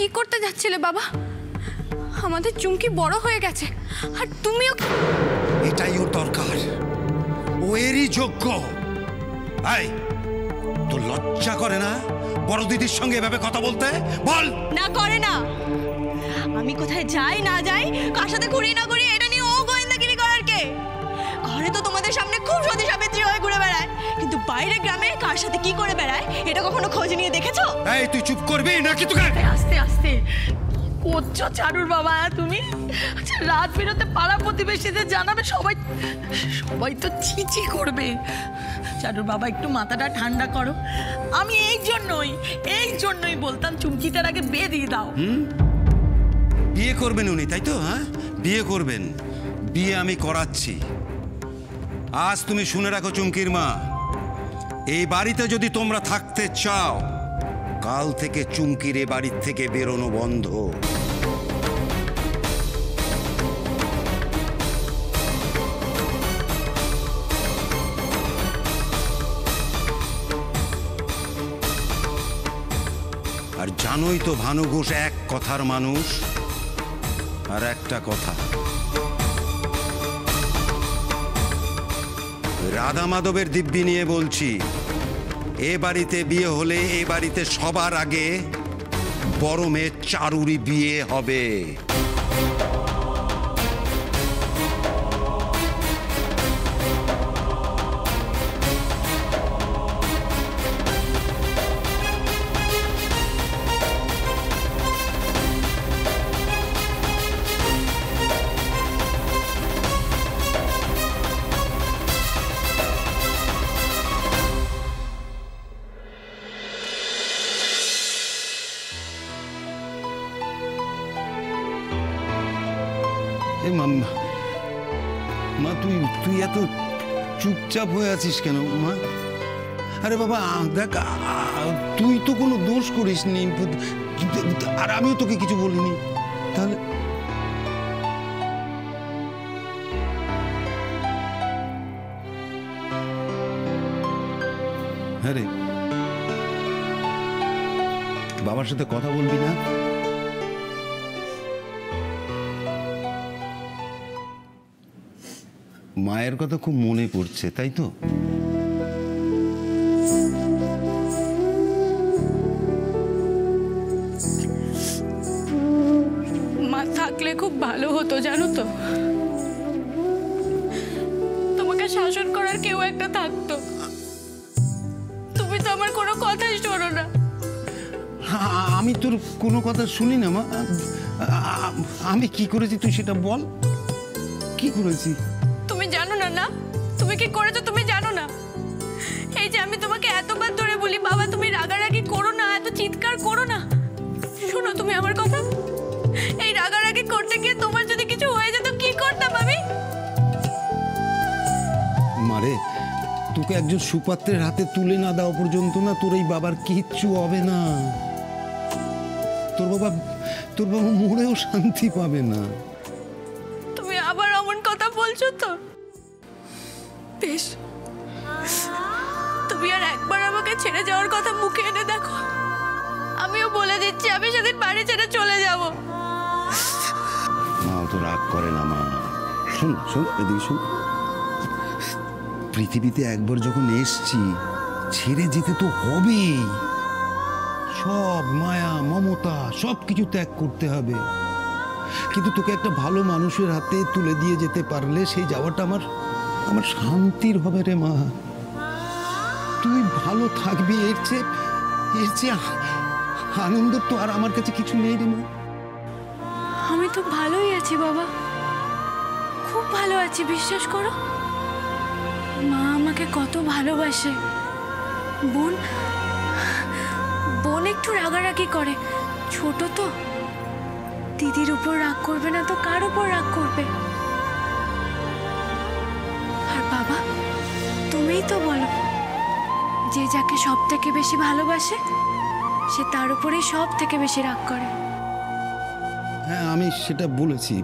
কি করতে যাচ্ছিলে বাবা? আমাদের চুমকি বড় হয়ে গেছে, আর তুমিও। এটাই ওর দরকার, ও এরই যোগ্য। এই, তোর লজ্জা করে না বড় দিদির সঙ্গে এভাবে কথা বলতে? বল। না করে না। আমি কোথায় যাই না যাই, কার সাথে ঘুরি না ঘুরি, এটা নিয়ে ও গোয়েন্দাগিরি করার কে? ঘরে তো তোমাদের সামনে খুব সতী সাবিত্রী হয়ে ঘুরে বেড়ায়, কিন্তু বাইরে গ্রামে কার সাথে কি করে বেড়ায় এটা কখনো খোঁজ নিয়ে দেখেছো? এই, তুই চুপ করবি নাকি? তোকে আস্তে আস্তে করছো চারুর বাবা তুমি? আচ্ছা, রাত বেরোতে পাড়া প্রতিবেশীদের জানাবে, সবাই সবাই তো ছিচি করবে। চারুর বাবা একটু মাথাটা ঠান্ডা করো। আমি এই জন্যই বলতাম চুমকিটার আগে বিয়ে দিয়ে দাও। বিয়ে করবেন উনি, তাই তো? হ্যাঁ, বিয়ে করবেন। বিয়ে আমি করাচ্ছি। আজ তুমি শুনে রাখো চুমকির মা, এই বাড়িতে যদি তোমরা থাকতে চাও, কাল থেকে চুমকির এ বাড়ির থেকে বেরোনো বন্ধ। আর জানোই তো ভানু ঘোষ এক কথার মানুষ। আর একটা কথা, রাধা মাধবের দিব্যি নিয়ে বলছি, এ বাড়িতে বিয়ে হলে এ বাড়িতে সবার আগে বড় মেয়ে চারুরই বিয়ে হবে। মা, তুই এত চুপচাপ হয়ে আছিস কেন মা? আরে বাবা দেখ, তুই তো কোনো দোষ করিসনি, আর আমিও তোকে কিছু বলিনি। তাহলে হ্যাঁ রে, বাবার সাথে কথা বলবি না? মায়ের কথা খুব মনে পড়ছে, তাই তো? মা থাকলে খুব ভালো হতো, জানো তো। তোমাকে শাসন করার কেউ একটা থাকতো। তুমি তো আমার কোনো কথাই শোনো না। আমি তোর কোনো কথা শুনি না মা। আমি কি করেছি তুই সেটা বল। কি করেছি? তুমি জানো না? না, তুমি কি করেছো তুমি জানো না? এই যে আমি তোমাকে এতবার ধরে বলি, বাবা তুমি রাগারাগি করো না, এত চিৎকার করো না। শোনো তুমি আমার কথা। এই রাগারাগি করতে গিয়ে তোমার যদি কিছু হয়ে যেত, কি করতাম আমি? মারে, তোকে একজন সুপাত্রের হাতে তুলে না দেওয়া পর্যন্ত না তোর এই বাবার কিচ্ছু হবে না। তোর বাবা মরেও শান্তি পাবে না। তুমি আবার অমন কথা বলছো তো? বেশ, তুমি আর একবার আমাকে ছেড়ে যাওয়ার কথা মুখে এনে দেখো। আমিও বলে দিচ্ছি, আমি সেদিন বাড়ি ছেড়ে চলে যাব। মা তো রাগ করে না মা। শোন এদিকে শোন। পৃথিবীতে একবার যখন এসছি, ছেড়ে যেতে তো হবেই। সব মায়া মমতা সব কিছু ত্যাগ করতে হবে। কিন্তু তোকে একটা ভালো মানুষের হাতে তুলে দিয়ে যেতে পারলে সেই যাওয়াটা আমার শান্তির হবে রে মা। তুই ভালো থাকবি, এর চেয়ে আনন্দ তো আর আমার কাছে কিছু নেই রে মা। আমি তো ভালোই আছি বাবা, খুব ভালো আছি, বিশ্বাস করো। মা আমাকে কত ভালোবাসে। বোন একটু রাগারাগি করে, ছোট তো, দিদির উপর রাগ করবে না তো কার উপর রাগ করবে? আর বাবা, তুমিই তো বলো, যে যাকে সব থেকে বেশি ভালোবাসে সে তার উপরেই সব থেকে বেশি রাগ করে। হ্যাঁ, আমি সেটা বলেছি,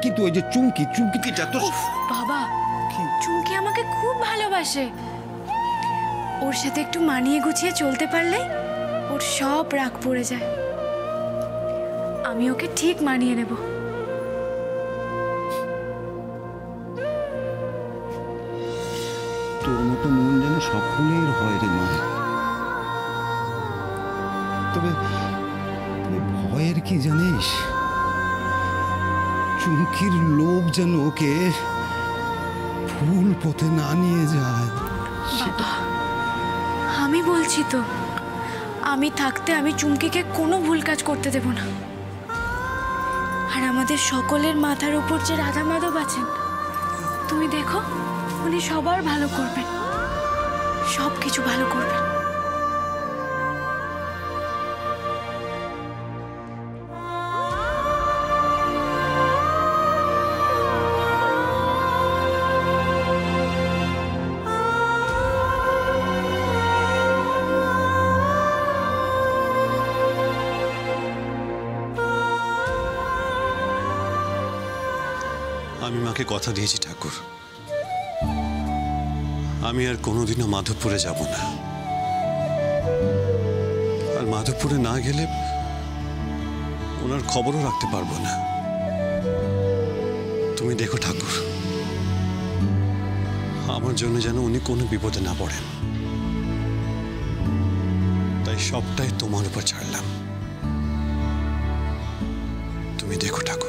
কিন্তু ওই যে চুমকিটা তো। বাবা, চুমকি আমাকে খুব ভালোবাসে। ওর সাথে একটু মানিয়ে গুছিয়ে চলতে পারলেই ওর সব রাগ পড়ে যায়। আমি ওকে ঠিক মানিয়ে নেব। তোর মতো মন যেন সকলের হয় রে মা। তবে ভয়ের কি জানিস, চুমকির লোভ যেন ওকে ভুল পথে না নিয়ে যায়। বাবা, আমি বলছি তো, আমি থাকতে আমি চুমকিকে কোনো ভুল কাজ করতে দেব না। আর আমাদের সকলের মাথার উপর যে রাধা মাধব আছেন, তুমি দেখো উনি সবার ভালো করবেন, সব কিছু ভালো করবেন। আমি মাকে কথা দিয়েছি ঠাকুর, আমি আর কোনোদিনও মাধবপুরে যাব না। আর মাধবপুরে না গেলে ওনার খবরও রাখতে পারবো না। তুমি দেখো ঠাকুর, আমার জন্য যেন উনি কোনো বিপদে না পড়েন, তাই সবটাই তোমার উপর ছাড়লাম। তুমি দেখো ঠাকুর।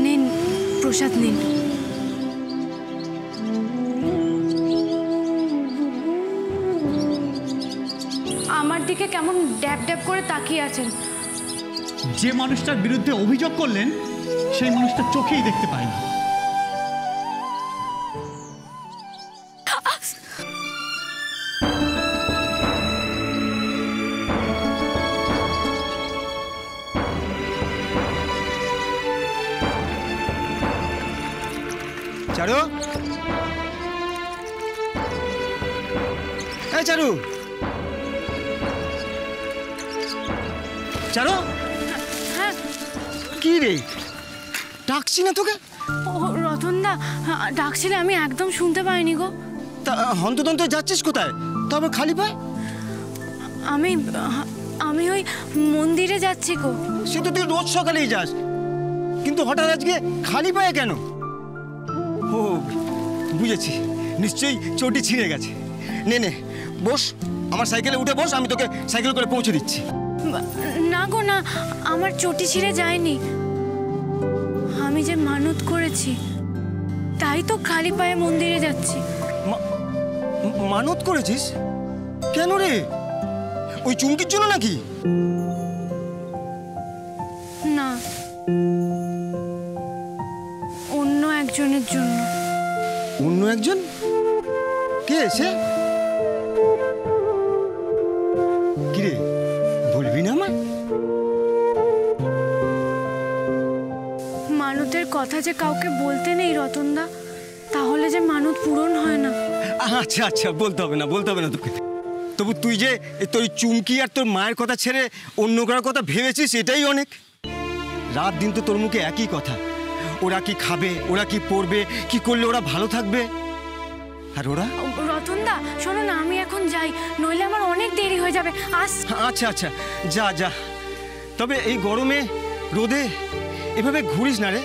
নিন প্রসাদ নিন। আমার দিকে কেমন ড্যাব ড্যাব করে তাকিয়ে আছেন। যে মানুষটার বিরুদ্ধে অভিযোগ করলেন সেই মানুষটা চোখেই দেখতে পায় না। চারু, এই চারু, চারু, হ্যাঁ, কি রে ডাকছি না তোকে? ও রতনদা, ডাকছিলে আমি একদম শুনতে পাইনি গো। তা হন্তদন্ত যাচ্ছিস কোথায়? তবে খালি পায়? আমি আমি ওই মন্দিরে যাচ্ছি গো। সে তো তুই রোজ সকালেই যাস, কিন্তু হঠাৎ আজকে খালি পায়ে কেন? ও বুঝেছি, নিশ্চয়ই চটি ছিঁড়ে গেছে। নে নে বস, আমার সাইকেলে উঠে বস, আমি তোকে সাইকেল করে পৌঁছে দিচ্ছি। না গো না, আমার চটি ছিঁড়ে যায়নি। আমি যে মানত করেছি তাই তো খালি পায়ে মন্দিরে যাচ্ছি। মানত করেছিস? কেন রে? ওই চুমকির জন্য নাকি? না, অন্য একজনের জন্য। অন্য একজন? কে সে? কিরে বলবি না আমায়? মানতের কথা যে কাউকে বলতে নেই রতনদা, তাহলে যে মানত পূরণ হয় না। আচ্ছা আচ্ছা, বলতে হবে না, বলতে হবে না তোকে। তবু তুই যে তোর চুমকি আর তোর মায়ের কথা ছেড়ে অন্য কারোর কথা ভেবেছিস, এটাই অনেক। রাত দিন তো তোর মুখে একই কথা, ওরা কি খাবে, ওরা কি পড়বে, কি করলে ওরা ভালো থাকবে। আর ওরা? রতনদা শোনো না, আমি এখন যাই, নইলে আমার অনেক দেরি হয়ে যাবে। আচ্ছা আচ্ছা, যা যা। তবে এই গরমে রোদে এভাবে ঘুরিস না রে।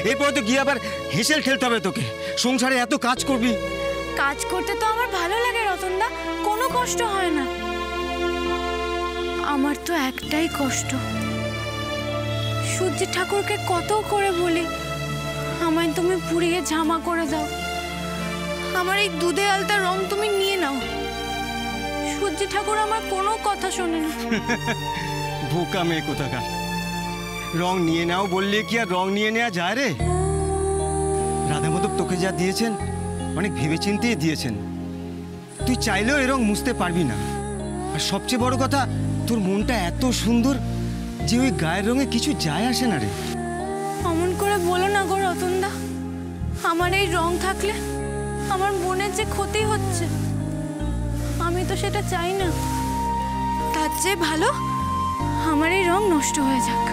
এরপরে তো গিয়ে আবার হেসেল খেলতে হবে তোকে। সংসারে এত কাজ করবি। কাজ করতে তো আমার ভালো লাগে রতনদা, কোনো কষ্ট হয় না। আমার তো একটাই কষ্ট, সূর্য ঠাকুরকে কত করে বলি আমায় তুমি পুড়িয়ে ঝামা করে দাও, আমার এই দুধে আলতা রং তুমি নিয়ে নাও। সূর্য ঠাকুর আমার কোনো কথা শোনে না। বোকা মেয়ে কোথাকার। রং নিয়ে নাও বললে কি আর রং নিয়ে নেওয়া যায় রে? রাধা মাধব তোকে যা দিয়েছেন অনেক ভেবেচিন্তে দিয়েছেন। তুই চাইলেও এ রং মুছতে পারবি না। আর সবচেয়ে বড় কথা, তোর মনটা এত সুন্দর যে ওই গায়ের রঙে কিছু যায় আসে না রে। অমন করে বলো না গো রতনদা। আমার এই রং থাকলে আমার বোনের যে ক্ষতি হচ্ছে, আমি তো সেটা চাই না। তার চেয়ে ভালো আমার এই রং নষ্ট হয়ে যাক।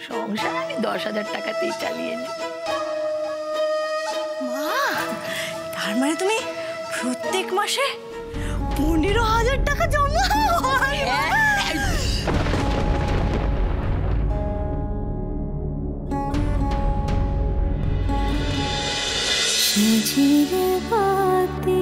সংসার আমি 10,000 টাকাতেই চালিয়ে নি। মা, তার মানে তুমি প্রত্যেক মাসে 15,000 টাকা জমাও? সাজিরে বাতি